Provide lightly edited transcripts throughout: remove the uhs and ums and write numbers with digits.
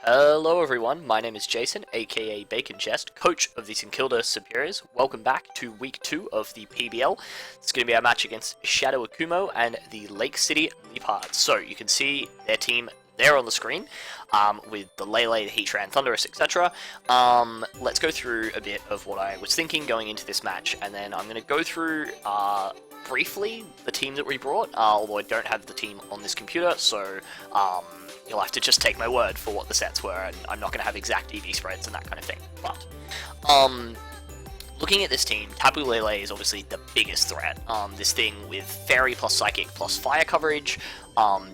Hello everyone, my name is Jason, aka Bacon Chest, coach of the Kilda Serperiors. Welcome back to week 2 of the PBL. It's going to be our match against Shadow Akumo and the Lake City Liepards. So you can see their team there on the screen, with the Lele, the Heatran, Thunderous, etc. Let's go through a bit of what I was thinking going into this match, and then I'm going to go through briefly the team that we brought, although I don't have the team on this computer, so you'll have to just take my word for what the sets were, and I'm not going to have exact EV spreads and that kind of thing. But looking at this team, Tapu Lele is obviously the biggest threat. This thing with Fairy plus Psychic plus Fire coverage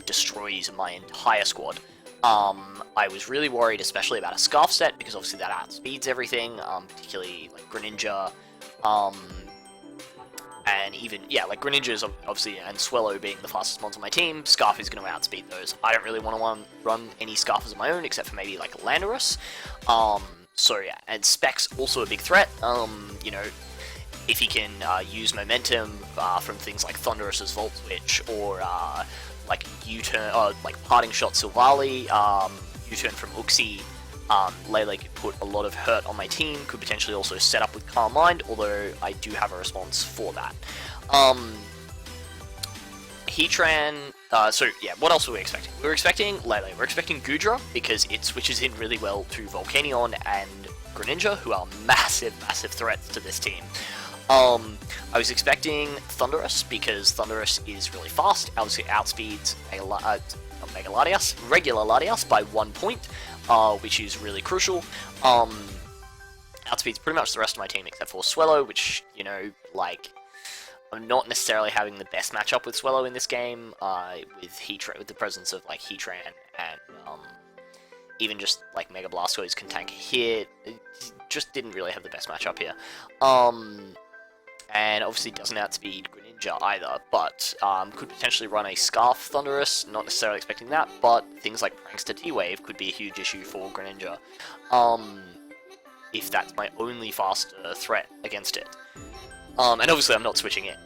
destroys my entire squad. I was really worried, especially about a Scarf set, because obviously that outspeeds everything, particularly like Greninja, and even, yeah, like Greninja's obviously, and Swellow being the fastest mons on my team, Scarf is going to outspeed those. I don't really want to run any Scarfers of my own, except for maybe like Landorus. So yeah, and Specs also a big threat. You know, if he can use momentum from things like Thunderous's Volt Switch, or like U-turn, like Parting Shot Silvally, U-turn from Uxie, Lele could put a lot of hurt on my team, could potentially also set up with Calm Mind, although I do have a response for that. Heatran, so yeah, what else were we expecting? We were expecting Lele, we were expecting Goodra, because it switches in really well to Volcanion and Greninja, who are massive threats to this team. I was expecting Thunderous, because Thunderous is really fast, obviously outspeeds regular Latias by 1 point, which is really crucial. Outspeeds pretty much the rest of my team except for Swellow, which, you know, like, I'm not necessarily having the best matchup with Swellow in this game, with the presence of, like, Heatran and, even just, like, Mega Blastoise can tank a hit. It just didn't really have the best matchup here. And obviously doesn't outspeed Greninja either, but could potentially run a Scarf Thunderous, not necessarily expecting that, but things like Prankster T-Wave could be a huge issue for Greninja, if that's my only faster threat against it. And obviously I'm not switching it.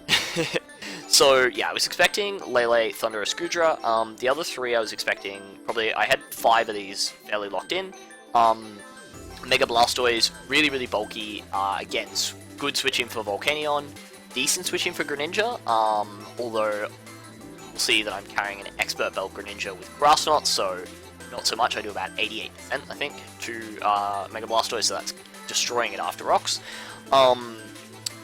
So yeah, I was expecting Lele, Thunderous, Goodra. The other three I was expecting, I had 5 of these fairly locked in. Mega Blastoise, really bulky, again, good switching for Volcanion, decent switching for Greninja, although we'll see that I'm carrying an Expert Belt Greninja with Grass Knot, so not so much. I do about 88%, I think, to Mega Blastoise, so that's destroying it after rocks. I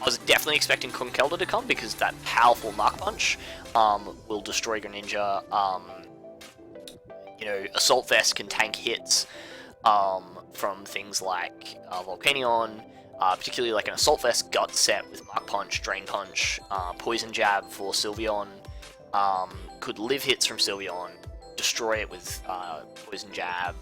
was definitely expecting Conkeldurr to come, because that powerful Mark Punch will destroy Greninja. You know, Assault Vest can tank hits from things like Volcanion, particularly like an Assault Vest Gut set with Mark Punch, Drain Punch, Poison Jab for Sylveon, could live hits from Sylveon, destroy it with Poison Jab.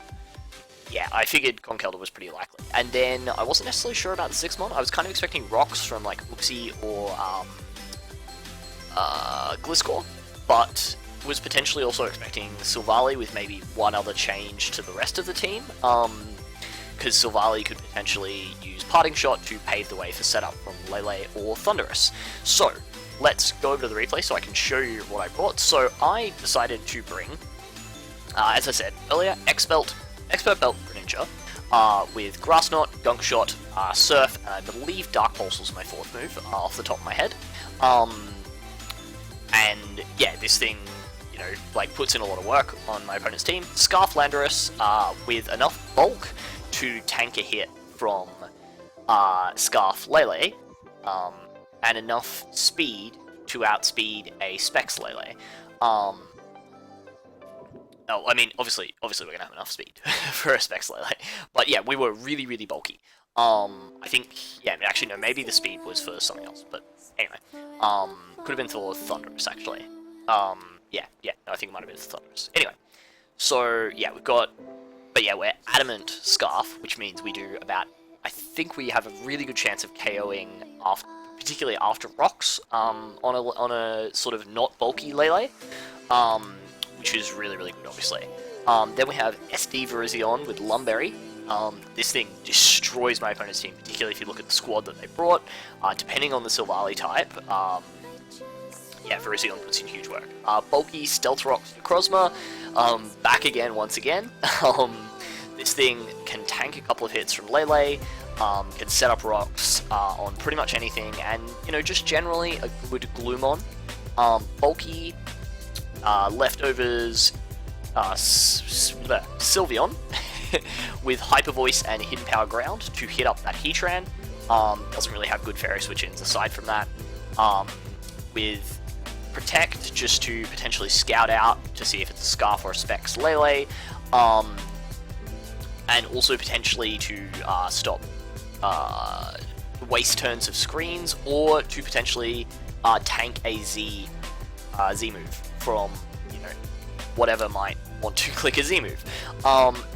Yeah, I figured Conkeldurr was pretty likely. And then I wasn't necessarily sure about the 6-mon. I was kind of expecting rocks from like Uxie or Gliscor, but was potentially also expecting Silvally with maybe one other change to the rest of the team, because Silvally could potentially use Parting Shot to pave the way for setup from Lele or Thunderous. So, let's go over to the replay so I can show you what I brought. So, I decided to bring, as I said earlier, Expert Belt Greninja, with Grass Knot, Gunk Shot, Surf, and I believe Dark Pulse was my 4th move, off the top of my head. And yeah, this thing, you know, like, puts in a lot of work on my opponent's team. Scarf Landorus, with enough bulk to tank a hit from Scarf Lele, and enough speed to outspeed a Specs Lele. Oh, I mean, obviously we're gonna have enough speed for a Specs Lele, but yeah, we were really bulky. I think, yeah, actually no, maybe the speed was for something else, but anyway, could have been for Thunderous actually. Yeah, no, I think it might have been for Thunderous. Anyway, so yeah, but yeah, we're Adamant Scarf, which means we do about, I think we have a really good chance of KOing particularly after rocks, on a sort of not bulky Lele, which is really good, obviously. Then we have SD Virizion with Lumberry. This thing destroys my opponent's team, particularly if you look at the squad that they brought. Depending on the Silvally type, yeah, Virizion puts in huge work. Bulky Stealth Rock Necrozma, back again once again. this thing can tank a couple of hits from Lele, can set up rocks on pretty much anything, and, you know, just generally a good Gloomon. Bulky, leftovers, Sylveon, with Hyper Voice and Hidden Power Ground to hit up that Heatran. Doesn't really have good Fairy Switch-ins aside from that. With Protect, just to potentially scout out to see if it's a Scarf or a Specs Lele. And also potentially to stop waste turns of screens, or to potentially tank a Z move from, you know, whatever might want to click a Z move.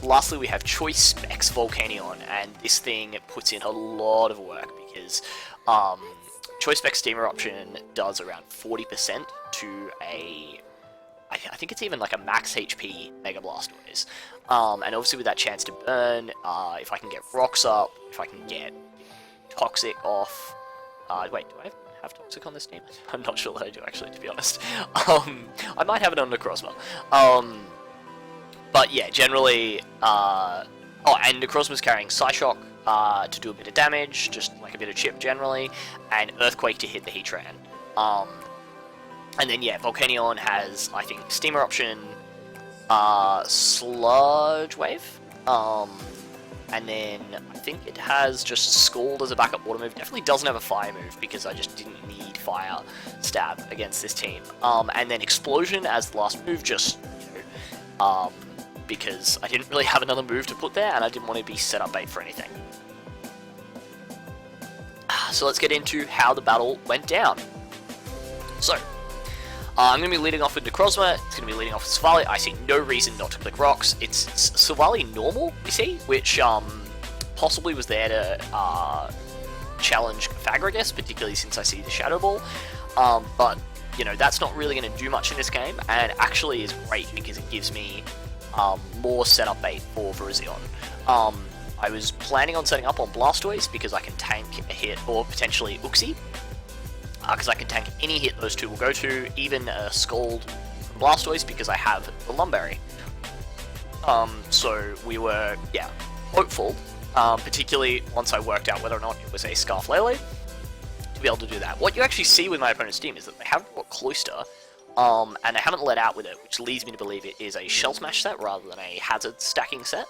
Lastly, we have Choice Specs Volcanion, and this thing puts in a lot of work because Choice Specs Steam Eruption does around 40% to a, I think it's even like a max HP Mega Blastoise. And obviously with that chance to burn, if I can get rocks up, if I can get Toxic off, wait, do I have Toxic on this team? I'm not sure that I do actually, to be honest. I might have it on Necrozma. But yeah, generally, oh, and Necrozma's carrying Psyshock to do a bit of damage, just like a bit of chip generally, and Earthquake to hit the Heatran. And then yeah, Volcanion has, I think, Steam Eruption, Sludge Wave, and then I think it has just Scald as a backup water move. Definitely doesn't have a fire move because I just didn't need Fire Stab against this team. And then Explosion as the last move, just, you know, because I didn't really have another move to put there, and I didn't want to be set up bait for anything. So let's get into how the battle went down. So, I'm going to be leading off with Necrozma, it's going to be leading off with Silvally. I see no reason not to click rocks. It's Silvally normal, you see, which possibly was there to challenge Fagragus, particularly since I see the Shadow Ball. But, you know, that's not really going to do much in this game, and actually is great because it gives me more setup bait for Virizion. I was planning on setting up on Blastoise because I can tank a hit, or potentially Uxie, because I can tank any hit those two will go to, even a Scald from Blastoise because I have the Lumberry. So we were, yeah, hopeful, particularly once I worked out whether or not it was a Scarf Lele, to be able to do that. What you actually see with my opponent's team is that they have got Cloyster, and they haven't let out with it, which leads me to believe it is a Shell Smash set rather than a Hazard stacking set.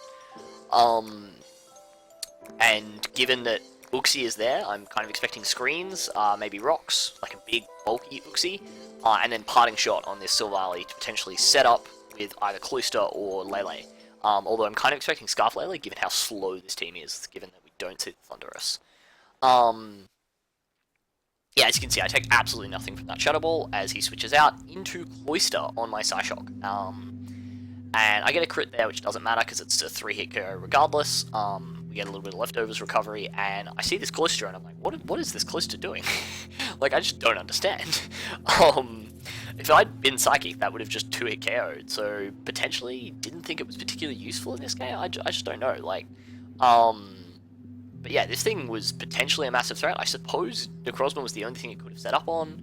And given that Uxie is there, I'm kind of expecting screens, maybe rocks, like a big bulky Uxie, and then Parting Shot on this Silvally to potentially set up with either Cloyster or Lele. Although I'm kind of expecting Scarf Lele, given how slow this team is, given that we don't see the Thunderous. Yeah, as you can see, I take absolutely nothing from that Shadow Ball as he switches out into Cloyster on my Psyshock. And I get a crit there, which doesn't matter because it's a 3-hit KO regardless. We get a little bit of leftovers recovery, and I see this Cloyster, and I'm like, what is this Cloyster doing? Like, I just don't understand. If I'd been Psychic, that would have just 2-hit KO'd, so potentially didn't think it was particularly useful in this game. I just don't know, like, but yeah, this thing was potentially a massive threat. I suppose Necrozma was the only thing it could have set up on,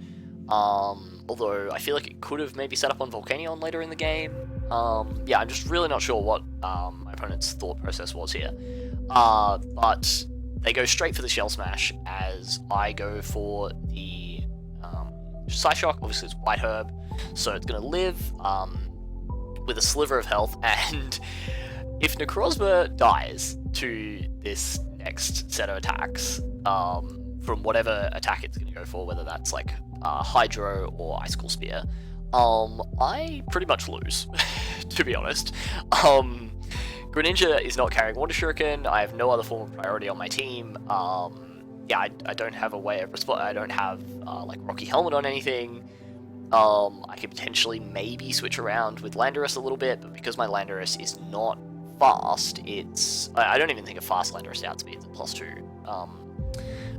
although I feel like it could have maybe set up on Volcanion later in the game. Yeah, I'm just really not sure what my opponent's thought process was here. But they go straight for the Shell Smash as I go for the Psyshock. Obviously it's White Herb, so it's going to live with a sliver of health, and if Necrozma dies to this next set of attacks, from whatever attack it's going to go for, whether that's like Hydro or Icicle Spear, I pretty much lose, to be honest. Greninja is not carrying Water Shuriken, I have no other form of priority on my team. Yeah, I don't have a way of respond. I don't have like Rocky Helmet on anything. I could potentially maybe switch around with Landorus a little bit, but because my Landorus is not fast, I don't even think a fast Landorus outspeeds a +2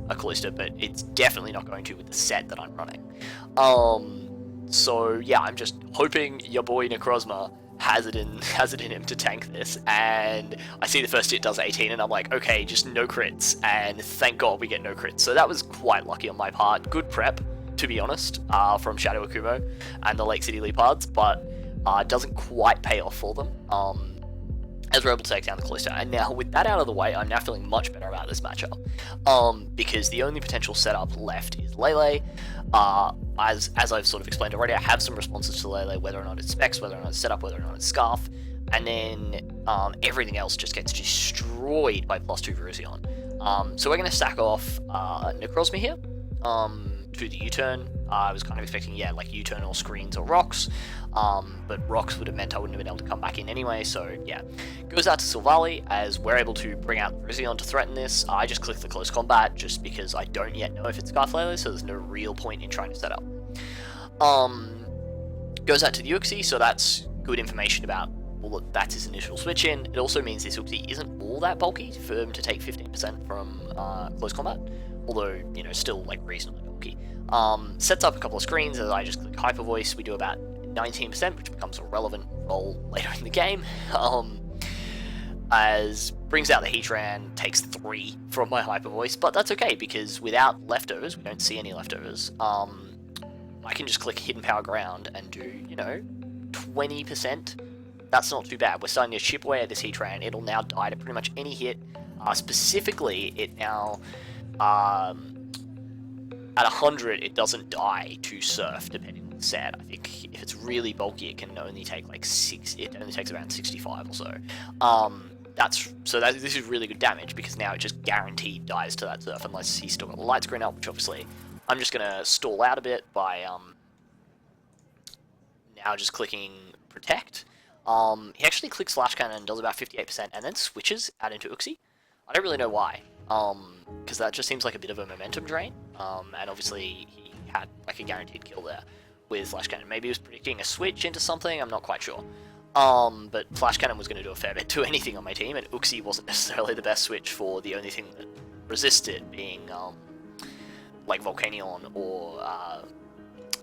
a Cloyster, but it's definitely not going to with the set that I'm running. So yeah, I'm just hoping your boy Necrozma has it in him to tank this, and I see the first hit does 18, and I'm like, okay, just no crits, and thank God we get no crits. So that was quite lucky on my part. Good prep, to be honest, from Shadow Akumo and the Lake City Liepards, but it doesn't quite pay off for them. as we're able to take down the Cloister. And now, with that out of the way, I'm now feeling much better about this matchup. Because the only potential setup left is Lele. As I've sort of explained already, I have some responses to Lele, whether or not it's Specs, whether or not it's Setup, whether or not it's Scarf. And then everything else just gets destroyed by +2 Virizion. So we're going to sack off Necrozma here to the U-turn. I was kind of expecting, yeah, like U-turn or screens or rocks, but rocks would have meant I wouldn't have been able to come back in anyway, so yeah. Goes out to Silvally, as we're able to bring out Virizion to threaten this. I just click the close combat, just because I don't yet know if it's Scarf Lele, so there's no real point in trying to set up. Goes out to the Uxie, so that's good information about, well, that's his initial switch in. It also means this Uxie isn't all that bulky for him to take 15% from close combat, although, you know, still like reasonably bulky. Sets up a couple of screens as I just click Hyper Voice. We do about 19%, which becomes a relevant role later in the game. As brings out the Heatran, takes 3 from my Hyper Voice, but that's okay because without leftovers, we don't see any leftovers. I can just click Hidden Power Ground and do, you know, 20%. That's not too bad. We're starting to chip away at this Heatran. It'll now die to pretty much any hit. Specifically, it now, at 100, it doesn't die to Surf, depending on the set. I think if it's really bulky, it can only take like 6. It only takes around 65 or so. This is really good damage because now it just guaranteed dies to that Surf unless he's still got the light screen up, which obviously I'm just gonna stall out a bit by now just clicking Protect. He actually clicks Slash Cannon and does about 58% and then switches out into Uxie. I don't really know why, because that just seems like a bit of a momentum drain, and obviously he had like a guaranteed kill there with Flash Cannon. Maybe he was predicting a switch into something, I'm not quite sure. But Flash Cannon was going to do a fair bit to anything on my team, and Uxie wasn't necessarily the best switch for the only thing that resisted, being like Volcanion or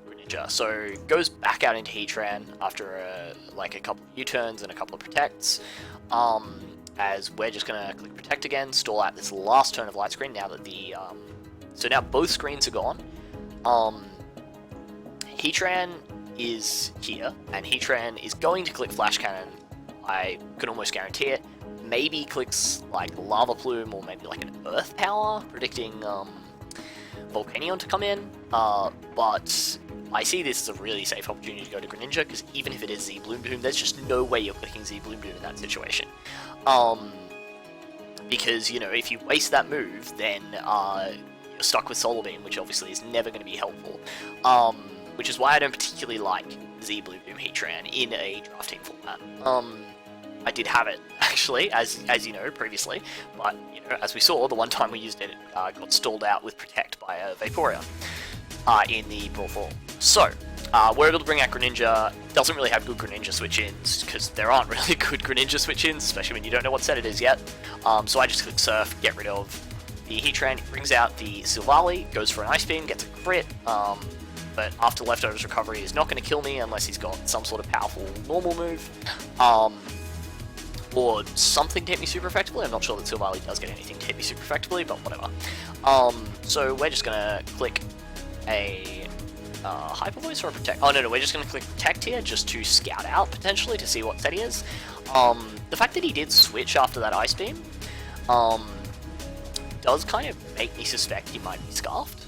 Greninja. So goes back out into Heatran after like a couple of U-turns and a couple of protects. As we're just gonna click Protect again, stall out this last turn of light screen now that the so now both screens are gone. Heatran is here, and Heatran is going to click Flash Cannon. I can almost guarantee it. Maybe clicks like Lava Plume or maybe like an Earth Power, predicting Volcanion to come in. But I see this as a really safe opportunity to go to Greninja, because even if it is Z Bloom Boom, there's just no way you're clicking Z Bloom Boom in that situation. Because, you know, if you waste that move, then you're stuck with Solar Beam, which obviously is never going to be helpful. Which is why I don't particularly like Z Bloom Boom Heatran in a drafting format. I did have it, actually, as you know, previously, but, you know, as we saw, the one time we used it, got stalled out with Protect by a Vaporeon in the Brawl Fall. So, we're able to bring out Greninja. Doesn't really have good Greninja switch-ins, because there aren't really good Greninja switch-ins, especially when you don't know what set it is yet. So I just click Surf, get rid of the Heatran, it brings out the Silvally, goes for an Ice Beam, gets a crit, but after Leftovers Recovery is not going to kill me unless he's got some sort of powerful normal move, or something to hit me super effectively. I'm not sure that Silvally does get anything to hit me super effectively, but whatever. So we're just going to click a Hyper Voice or a Protect. Oh no, we're just going to click Protect here just to scout out potentially to see what set he is. The fact that he did switch after that Ice Beam does kind of make me suspect he might be Scarfed.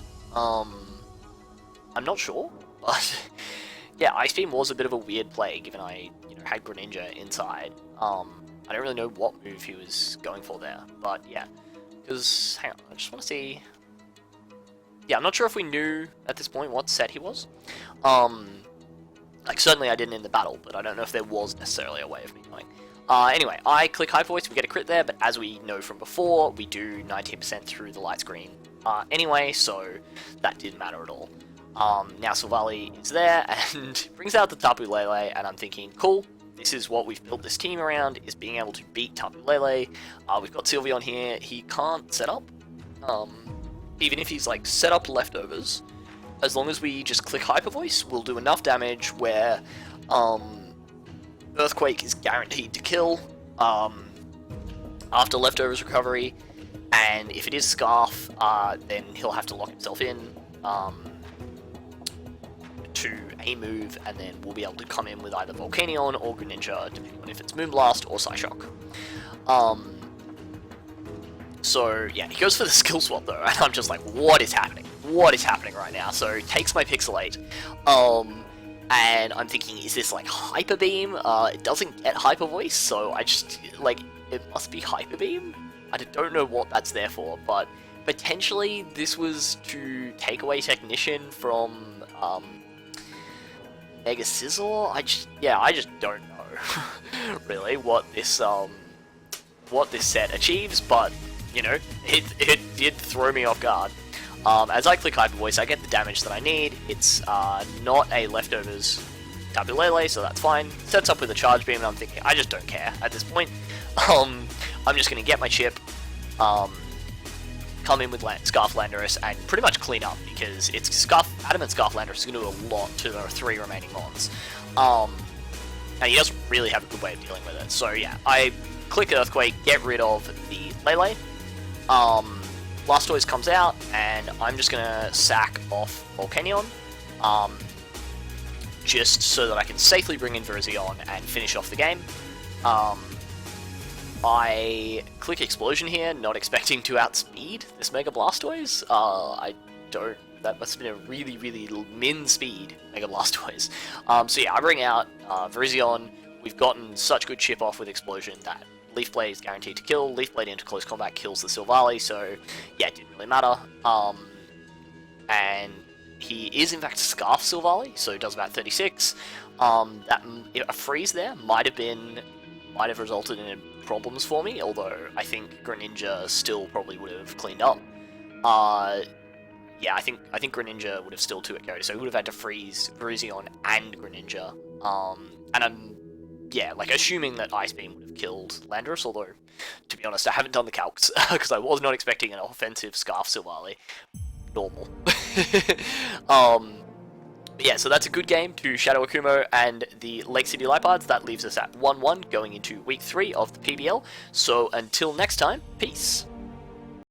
I'm not sure, but yeah, Ice Beam was a bit of a weird play given I had Greninja inside. I don't really know what move he was going for there, but yeah. Because, hang on, I just want to see. Yeah, I'm not sure if we knew at this point what set he was. Like, certainly I didn't in the battle, but I don't know if there was necessarily a way of me knowing. Anyway, I click Hyper Voice, we get a crit there, but as we know from before, we do 19% through the light screen anyway, so that didn't matter at all. Now Silvally is there, and brings out the Tapu Lele, and I'm thinking, cool, this is what we've built this team around, is being able to beat Tapu Lele. We've got Sylveon here, he can't set up. Even if he's like set up leftovers, as long as we just click Hyper Voice, we'll do enough damage where Earthquake is guaranteed to kill after Leftovers Recovery, and if it is Scarf, then he'll have to lock himself in to a move, and then we'll be able to come in with either Volcanion or Greninja, depending on if it's Moonblast or Psyshock. So yeah, he goes for the skill swap though, and I'm just like, what is happening? What is happening right now? So he takes my Pixelate, and I'm thinking, is this like Hyper Beam? It doesn't get Hyper Voice, so I just, like, it must be Hyper Beam? I don't know what that's there for, but potentially this was to take away Technician from Mega Sizzle? I just don't know really what this set achieves, but you know, it did throw me off guard. As I click Hyper Voice, I get the damage that I need. It's not a leftovers Tapu Lele, so that's fine. Sets up with a Charge Beam, and I'm thinking, I just don't care at this point. I'm just going to get my chip, come in with Scarf Landorus, and pretty much clean up, because it's Adamant Scarf Landorus is going to do a lot to the 3 remaining mons. And he doesn't really have a good way of dealing with it. So yeah, I click Earthquake, get rid of the Lele. Blastoise comes out, and I'm just gonna sack off Volcanion, just so that I can safely bring in Virizion and finish off the game. I click Explosion here, not expecting to outspeed this Mega Blastoise. That must have been a really, really min speed Mega Blastoise. So yeah, I bring out Virizion. We've gotten such good chip off with Explosion that Leaf Blade is guaranteed to kill. Leaf Blade into close combat kills the Silvally, so yeah, it didn't really matter. And he is in fact Scarf Silvally, so it does about 36. A freeze there might have resulted in problems for me, although I think Greninja still probably would have cleaned up. Yeah, I think Greninja would have still 2-hit carried, so he would have had to freeze Virizion and Greninja. And I'm assuming that Ice Beam would have killed Landorus, although, to be honest, I haven't done the calcs, because I was not expecting an offensive Scarf Silvally. Normal. Yeah, so that's a good game to Shadow Akumo and the Lake City Liepards. That leaves us at 1-1 going into Week 3 of the PBL. So until next time, peace.